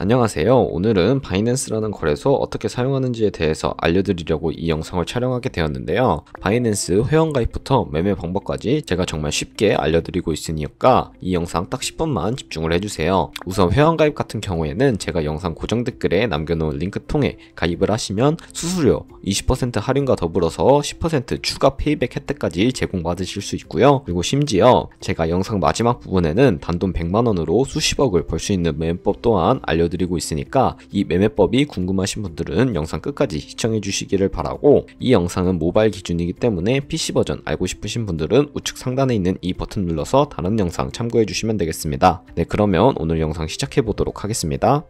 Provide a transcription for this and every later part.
안녕하세요. 오늘은 바이낸스라는 거래소 어떻게 사용하는지에 대해서 알려드리려고 이 영상을 촬영하게 되었는데요. 바이낸스 회원가입부터 매매 방법까지 제가 정말 쉽게 알려드리고 있으니까 이 영상 딱 10분만 집중을 해주세요. 우선 회원가입 같은 경우에는 제가 영상 고정 댓글에 남겨놓은 링크 통해 가입을 하시면 수수료 20% 할인과 더불어서 10% 추가 페이백 혜택까지 제공받으실 수 있고요. 그리고 심지어 제가 영상 마지막 부분에는 단돈 100만원으로 수십억을 벌 수 있는 매매법 또한 알려드리고 있으니까 이 매매법이 궁금하신 분들은 영상 끝까지 시청해 주시기를 바라고, 이 영상은 모바일 기준이기 때문에 PC 버전 알고 싶으신 분들은 우측 상단에 있는 이 버튼 눌러서 다른 영상 참고해 주시면 되겠습니다. 네, 그러면 오늘 영상 시작해 보도록 하겠습니다.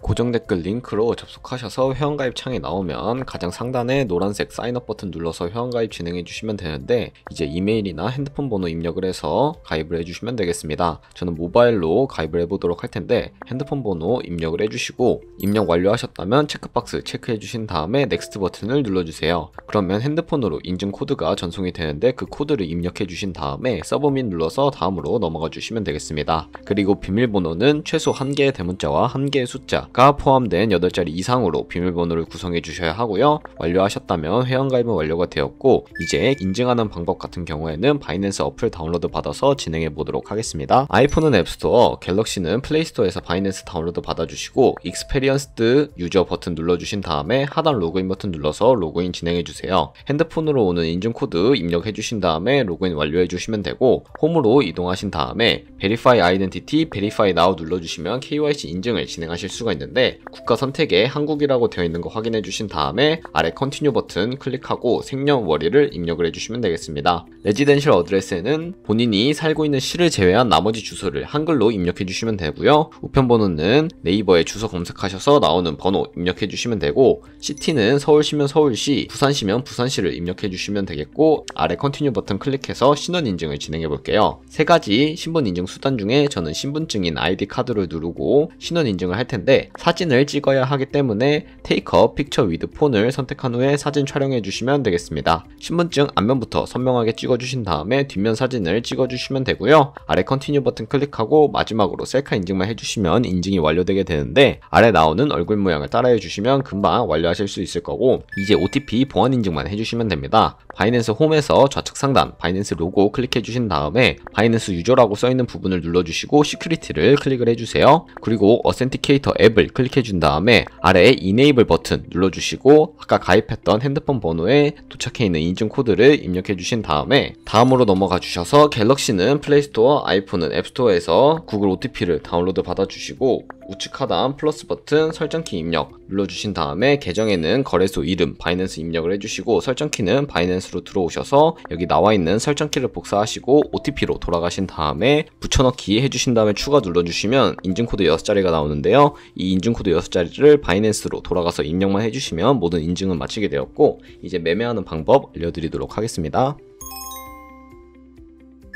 고정 댓글 링크로 접속하셔서 회원가입 창이 나오면 가장 상단에 노란색 사인업 버튼 눌러서 회원가입 진행해 주시면 되는데, 이제 이메일이나 핸드폰 번호 입력을 해서 가입을 해주시면 되겠습니다. 저는 모바일로 가입을 해보도록 할 텐데, 핸드폰 번호 입력을 해주시고 입력 완료하셨다면 체크박스 체크해 주신 다음에 넥스트 버튼을 눌러주세요. 그러면 핸드폰으로 인증 코드가 전송이 되는데 그 코드를 입력해 주신 다음에 서브밋 눌러서 다음으로 넘어가 주시면 되겠습니다. 그리고 비밀번호는 최소 1개의 대문자와 1개의 숫자 가 포함된 8자리 이상으로 비밀번호를 구성해 주셔야 하고요. 완료하셨다면 회원가입은 완료가 되었고, 이제 인증하는 방법 같은 경우에는 바이낸스 어플 다운로드 받아서 진행해 보도록 하겠습니다. 아이폰은 앱스토어, 갤럭시는 플레이스토어에서 바이낸스 다운로드 받아주시고 익스페리언스드 유저 버튼 눌러주신 다음에 하단 로그인 버튼 눌러서 로그인 진행해 주세요. 핸드폰으로 오는 인증 코드 입력해 주신 다음에 로그인 완료해 주시면 되고, 홈으로 이동하신 다음에 Verify Identity, Verify Now 눌러주시면 KYC 인증을 진행하실 수가 있는데, 국가 선택에 한국이라고 되어 있는 거 확인해 주신 다음에 아래 컨티뉴 버튼 클릭하고 생년월일을 입력을 해주시면 되겠습니다. 레지덴셜 어드레스에는 본인이 살고 있는 시를 제외한 나머지 주소를 한글로 입력해 주시면 되고요. 우편번호는 네이버에 주소 검색하셔서 나오는 번호 입력해 주시면 되고, 시티는 서울시면 서울시, 부산시면 부산시를 입력해 주시면 되겠고, 아래 컨티뉴 버튼 클릭해서 신원 인증을 진행해 볼게요. 세 가지 신분 인증 수단 중에 저는 신분증인 아이디 카드를 누르고 신원 인증을 할 텐데, 사진을 찍어야 하기 때문에 Take a Picture with Phone을 선택한 후에 사진 촬영해 주시면 되겠습니다. 신분증 앞면부터 선명하게 찍어 주신 다음에 뒷면 사진을 찍어 주시면 되고요. 아래 컨티뉴 버튼 클릭하고 마지막으로 셀카 인증만 해주시면 인증이 완료되게 되는데, 아래 나오는 얼굴 모양을 따라해 주시면 금방 완료하실 수 있을 거고, 이제 OTP 보안 인증만 해주시면 됩니다. 바이낸스 홈에서 좌측 상단 바이낸스 로고 클릭해 주신 다음에 바이낸스 유저라고 써있는 부분을 눌러주시고 시큐리티를 클릭을 해주세요. 그리고 어센티케이터 앱을 클릭해 준 다음에 아래에 이네이블 버튼 눌러주시고 아까 가입했던 핸드폰 번호에 도착해 있는 인증 코드를 입력해 주신 다음에 다음으로 넘어가 주셔서 갤럭시는 플레이스토어, 아이폰은 앱스토어에서 구글 OTP를 다운로드 받아주시고 우측 하단 플러스 버튼 설정키 입력 눌러주신 다음에 계정에는 거래소 이름 바이낸스 입력을 해주시고 설정키는 바이낸스로 들어오셔서 여기 나와있는 설정키를 복사하시고 OTP로 돌아가신 다음에 붙여넣기 해주신 다음에 추가 눌러주시면 인증코드 6자리가 나오는데요. 이 인증코드 6자리를 바이낸스로 돌아가서 입력만 해주시면 모든 인증은 마치게 되었고, 이제 매매하는 방법 알려드리도록 하겠습니다.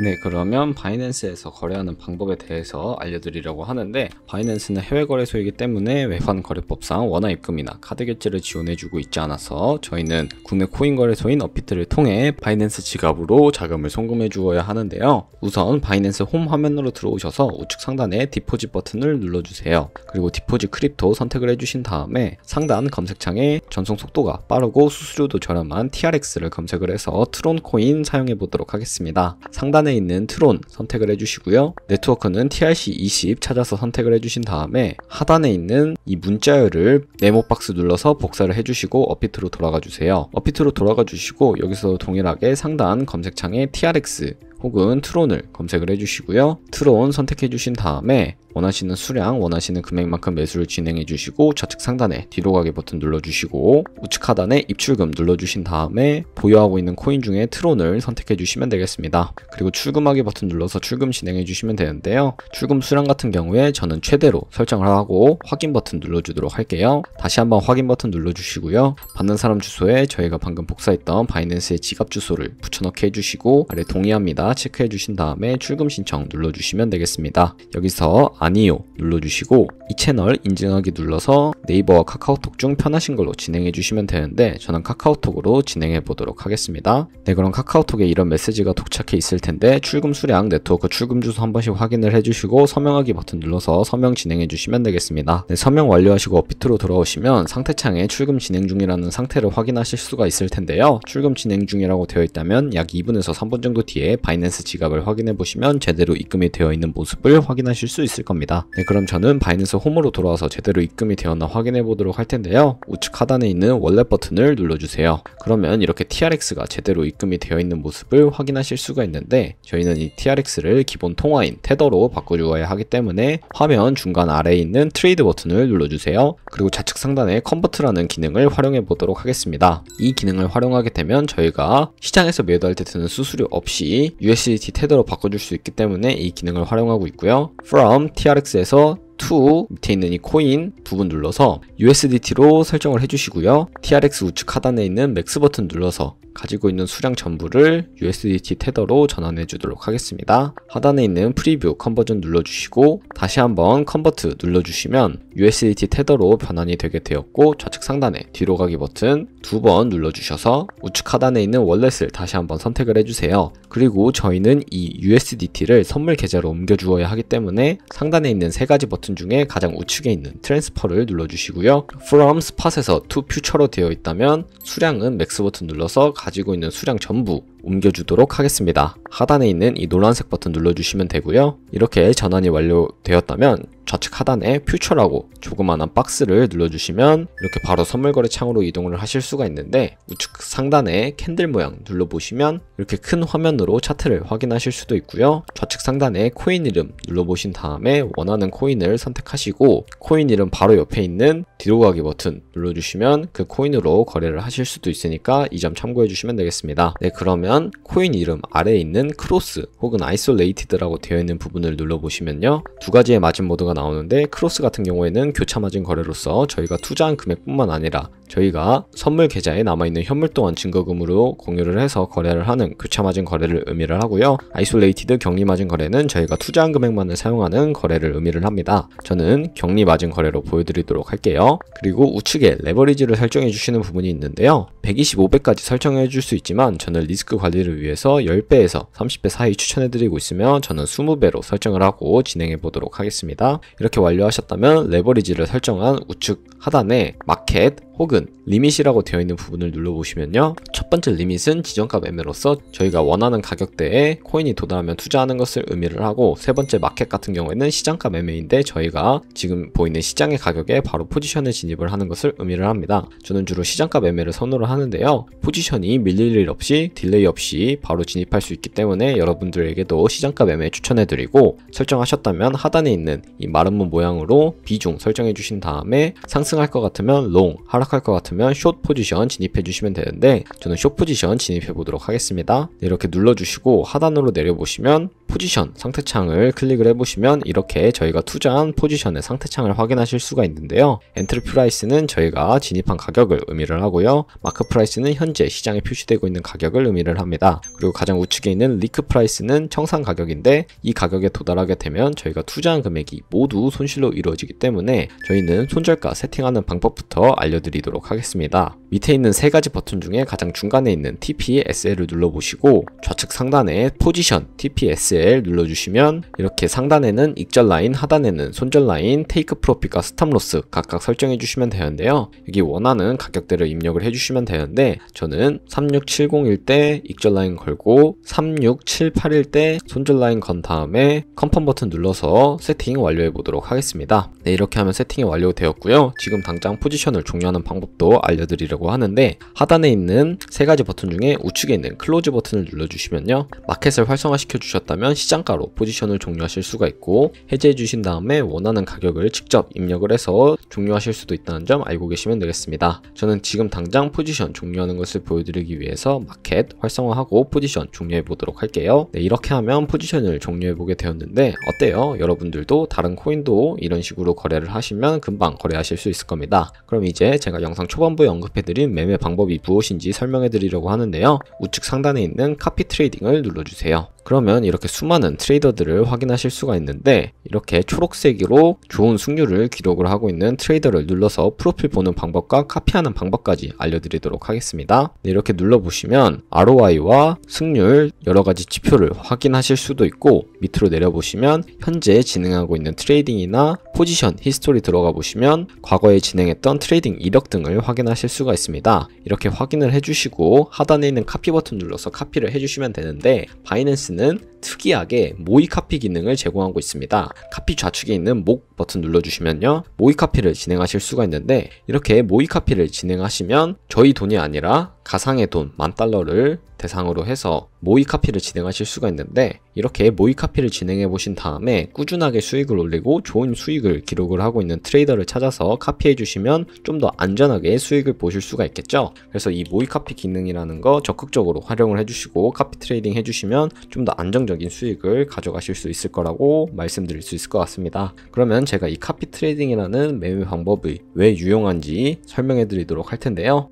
네, 그러면 바이낸스에서 거래하는 방법에 대해서 알려드리려고 하는데, 바이낸스는 해외 거래소이기 때문에 외환 거래법상 원화 입금이나 카드 결제를 지원해주고 있지 않아서 저희는 국내 코인 거래소인 업비트를 통해 바이낸스 지갑으로 자금을 송금해 주어야 하는데요. 우선 바이낸스 홈 화면으로 들어오셔서 우측 상단에 디포짓 버튼을 눌러주세요. 그리고 디포짓 크립토 선택을 해주신 다음에 상단 검색창에 전송 속도가 빠르고 수수료도 저렴한 TRX를 검색을 해서 트론 코인 사용해 보도록 하겠습니다. 상단에 있는 트론 선택을 해주시고요. 네트워크는 TRC20 찾아서 선택을 해주신 다음에 하단에 있는 이 문자열을 네모박스 눌러서 복사를 해주시고 업비트로 돌아가 주세요. 업비트로 돌아가 주시고 여기서 동일하게 상단 검색창에 TRX 혹은 트론을 검색을 해주시고요. 트론 선택해 주신 다음에 원하시는 수량, 원하시는 금액만큼 매수를 진행해 주시고 좌측 상단에 뒤로 가기 버튼 눌러주시고 우측 하단에 입출금 눌러주신 다음에 보유하고 있는 코인 중에 트론을 선택해 주시면 되겠습니다. 그리고 출금하기 버튼 눌러서 출금 진행해 주시면 되는데요. 출금 수량 같은 경우에 저는 최대로 설정을 하고 확인 버튼 눌러주도록 할게요. 다시 한번 확인 버튼 눌러주시고요. 받는 사람 주소에 저희가 방금 복사했던 바이낸스의 지갑 주소를 붙여넣기 해주시고 아래 동의합니다 있는가 체크해 주신 다음에 출금 신청 눌러주시면 되겠습니다. 여기서 아니요 눌러주시고 이 채널 인증하기 눌러서 네이버와 카카오톡 중 편하신 걸로 진행해 주시면 되는데 저는 카카오톡으로 진행해 보도록 하겠습니다. 네, 그럼 카카오톡에 이런 메시지가 도착해 있을 텐데 출금 수량, 네트워크 출금 주소 한 번씩 확인을 해주시고 서명하기 버튼 눌러서 서명 진행해 주시면 되겠습니다. 네, 서명 완료하시고 업비트로 돌아오시면 상태창에 출금 진행 중이라는 상태를 확인하실 수가 있을 텐데요. 출금 진행 중이라고 되어 있다면 약 2분에서 3분 정도 뒤에 바이낸스 지갑을 확인해 보시면 제대로 입금이 되어 있는 모습을 확인하실 수 있을 겁니다. 네, 그럼 저는 바이낸스 홈으로 돌아와서 제대로 입금이 되었나 확인해 보도록 할 텐데요. 우측 하단에 있는 월렛 버튼을 눌러주세요. 그러면 이렇게 TRX가 제대로 입금이 되어 있는 모습을 확인하실 수가 있는데 저희는 이 TRX를 기본 통화인 테더로 바꿔주어야 하기 때문에 화면 중간 아래에 있는 트레이드 버튼을 눌러주세요. 그리고 좌측 상단에 컨버트라는 기능을 활용해 보도록 하겠습니다. 이 기능을 활용하게 되면 저희가 시장에서 매도할 때 드는 수수료 없이 USDT 테더로 바꿔줄 수 있기 때문에 이 기능을 활용하고 있고요. From TRX에서 to 밑에 있는 이 코인 부분 눌러서 USDT로 설정을 해주시고요. TRX 우측 하단에 있는 맥스 버튼 눌러서 가지고 있는 수량 전부를 USDT 테더로 전환해 주도록 하겠습니다. 하단에 있는 프리뷰 컨버전 눌러주시고 다시 한번 컨버트 눌러주시면 USDT 테더로 변환이 되게 되었고 좌측 상단에 뒤로 가기 버튼 두 번 눌러주셔서 우측 하단에 있는 월렛을 다시 한번 선택을 해주세요. 그리고 저희는 이 USDT를 선물 계좌로 옮겨 주어야 하기 때문에 상단에 있는 세 가지 버튼 중에 가장 우측에 있는 트랜스퍼를 눌러주시고요. From Spot에서 to Future로 되어 있다면 수량은 맥스 버튼 눌러서 가지고 있는 수량 전부 옮겨주도록 하겠습니다. 하단에 있는 이 노란색 버튼 눌러주시면 되고요. 이렇게 전환이 완료되었다면 좌측 하단에 퓨처라고 조그마한 박스를 눌러주시면 이렇게 바로 선물거래 창으로 이동을 하실 수가 있는데 우측 상단에 캔들 모양 눌러보시면 이렇게 큰 화면으로 차트를 확인하실 수도 있고요. 좌측 상단에 코인 이름 눌러보신 다음에 원하는 코인을 선택하시고 코인 이름 바로 옆에 있는 뒤로 가기 버튼 눌러주시면 그 코인으로 거래를 하실 수도 있으니까 이 점 참고해 주시면 되겠습니다. 네, 그러면 코인 이름 아래에 있는 크로스 혹은 아이솔레이티드라고 되어 있는 부분을 눌러보시면요. 두 가지의 마진 모드가 나오는데 크로스 같은 경우에는 교차 마진 거래로서 저희가 투자한 금액뿐만 아니라 저희가 선물 계좌에 남아있는 현물 또한 증거금으로 공유를 해서 거래를 하는 교차 마진 거래를 의미를 하고요. 아이솔레이티드 격리 마진 거래는 저희가 투자한 금액만을 사용하는 거래를 의미를 합니다. 저는 격리 마진 거래로 보여드리도록 할게요. 그리고 우측에 레버리지를 설정해 주시는 부분이 있는데요. 125배까지 설정해 줄 수 있지만 저는 리스크 관리를 위해서 10배에서 30배 사이 추천해 드리고 있으면 저는 20배로 설정을 하고 진행해 보도록 하겠습니다. 이렇게 완료하셨다면 레버리지를 설정한 우측 하단에 마켓 혹은 리밋이라고 되어 있는 부분을 눌러보시면요. 첫 번째 리밋은 지정가 매매로서 저희가 원하는 가격대에 코인이 도달하면 투자하는 것을 의미를 하고 세 번째 마켓 같은 경우에는 시장가 매매인데 저희가 지금 보이는 시장의 가격에 바로 포지션을 진입을 하는 것을 의미를 합니다. 저는 주로 시장가 매매를 선호를 하는데요. 포지션이 밀릴 일 없이 딜레이 없이 바로 진입할 수 있기 때문에 여러분들에게도 시장가 매매 추천해드리고 설정하셨다면 하단에 있는 이 마른 문 모양으로 비중 설정해 주신 다음에 상승할 것 같으면 롱, 하락할 것 같으면 숏 포지션 진입해 주시면 되는데 저는 숏 포지션 진입해 보도록 하겠습니다. 네, 이렇게 눌러주시고 하단으로 내려보시면 포지션 상태창을 클릭을 해보시면 이렇게 저희가 투자한 포지션의 상태창을 확인하실 수가 있는데요. 엔트리 프라이스는 저희가 진입한 가격을 의미를 하고요. 마크 프라이스는 현재 시장에 표시되고 있는 가격을 의미를 합니다. 그리고 가장 우측에 있는 리크 프라이스는 청산 가격인데 이 가격에 도달하게 되면 저희가 투자한 금액이 모두 손실로 이루어지기 때문에 저희는 손절가 세팅하는 방법부터 알려드리도록 하겠습니다. 밑에 있는 세 가지 버튼 중에 가장 중간에 있는 TPSL을 눌러보시고 좌측 상단에 포지션 TPSL 눌러주시면 이렇게 상단에는 익절 라인, 하단에는 손절 라인, 테이크 프로핏과 스탑 로스 각각 설정해 주시면 되는데요. 여기 원하는 가격대를 입력을 해주시면 되는데 저는 3670일 때 익절 라인 걸고 3678일 때 손절 라인 건 다음에 컨펌 버튼 눌러서 세팅 완료해 보도록 하겠습니다. 네, 이렇게 하면 세팅이 완료되었고요. 지금 당장 포지션을 종료하는 방법도 알려드리려고 하는데 하단에 있는 세 가지 버튼 중에 우측에 있는 클로즈 버튼을 눌러주시면요. 마켓을 활성화시켜 주셨다면 시장가로 포지션을 종료하실 수가 있고 해제해 주신 다음에 원하는 가격을 직접 입력을 해서 종료하실 수도 있다는 점 알고 계시면 되겠습니다. 저는 지금 당장 포지션 종료하는 것을 보여드리기 위해서 마켓 활성화하고 포지션 종료해 보도록 할게요. 네, 이렇게 하면 포지션을 종료해 보게 되었는데 어때요? 여러분들도 다른 코인도 이런 식으로 거래를 하시면 금방 거래하실 수 있을 겁니다. 그럼 이제 제가 영상 초반부에 언급해드린 매매 방법이 무엇인지 설명해 드리려고 하는데요. 우측 상단에 있는 카피 트레이딩을 눌러주세요. 그러면 이렇게 수많은 트레이더들을 확인하실 수가 있는데, 이렇게 초록색으로 좋은 승률을 기록을 하고 있는 트레이더를 눌러서 프로필 보는 방법과 카피하는 방법까지 알려드리도록 하겠습니다. 네, 이렇게 눌러보시면 ROI와 승률 여러가지 지표를 확인하실 수도 있고, 밑으로 내려보시면 현재 진행하고 있는 트레이딩이나 포지션 히스토리 들어가 보시면 과거에 진행했던 트레이딩 이력 등을 확인하실 수가 있습니다. 이렇게 확인을 해주시고 하단에 있는 카피 버튼 눌러서 카피를 해주시면 되는데, 바이낸스는 특이하게 모의 카피 기능을 제공하고 있습니다. 카피 좌측에 있는 목 버튼 눌러주시면요, 모의 카피를 진행하실 수가 있는데, 이렇게 모의 카피를 진행하시면 저희 돈이 아니라 가상의 돈 10,000달러를 대상으로 해서 모의 카피를 진행하실 수가 있는데, 이렇게 모의 카피를 진행해 보신 다음에 꾸준하게 수익을 올리고 좋은 수익을 기록을 하고 있는 트레이더를 찾아서 카피해 주시면 좀 더 안전하게 수익을 보실 수가 있겠죠. 그래서 이 모의 카피 기능이라는 거 적극적으로 활용을 해주시고 카피 트레이딩 해주시면 좀 더 안정적인 수익을 가져가실 수 있을 거라고 말씀드릴 수 있을 것 같습니다. 그러면 제가 이 카피 트레이딩이라는 매매 방법이 왜 유용한지 설명해 드리도록 할 텐데요.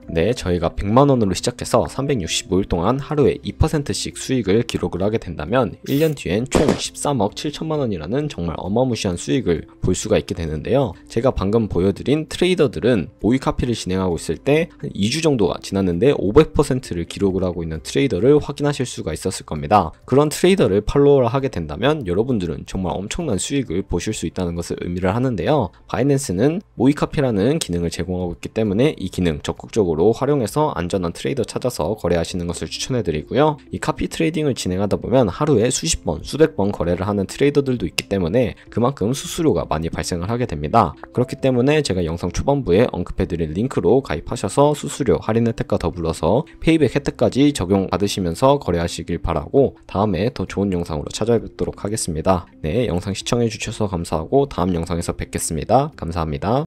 네, 저희가 100만원으로 시작해서 365일 동안 하루에 2%씩 수익을 기록을 하게 된다면 1년 뒤엔 총 13억 7천만원이라는 정말 어마무시한 수익을 볼 수가 있게 되는데요. 제가 방금 보여드린 트레이더들은 모의 카피를 진행하고 있을 때 한 2주 정도가 지났는데 500%를 기록을 하고 있는 트레이더를 확인하실 수가 있었을 겁니다. 그런 트레이더를 팔로우를 하게 된다면 여러분들은 정말 엄청난 수익을 보실 수 있다는 것을 의미를 하는데요. 바이낸스는 모의 카피라는 기능을 제공하고 있기 때문에 이 기능 적극적으로 활용해서 안전한 트레이더 찾아서 거래하시는 것을 추천해 드리고요. 이 카피 트레이딩을 진행하다 보면 하루에 수십 번, 수백 번 거래를 하는 트레이더들도 있기 때문에 그만큼 수수료가 많이 발생을 하게 됩니다. 그렇기 때문에 제가 영상 초반부에 언급해 드린 링크로 가입하셔서 수수료 할인 혜택과 더불어서 페이백 혜택까지 적용받으시면서 거래하시길 바라고, 다음에 더 좋은 영상으로 찾아뵙도록 하겠습니다. 네, 영상 시청해 주셔서 감사하고 다음 영상에서 뵙겠습니다. 감사합니다.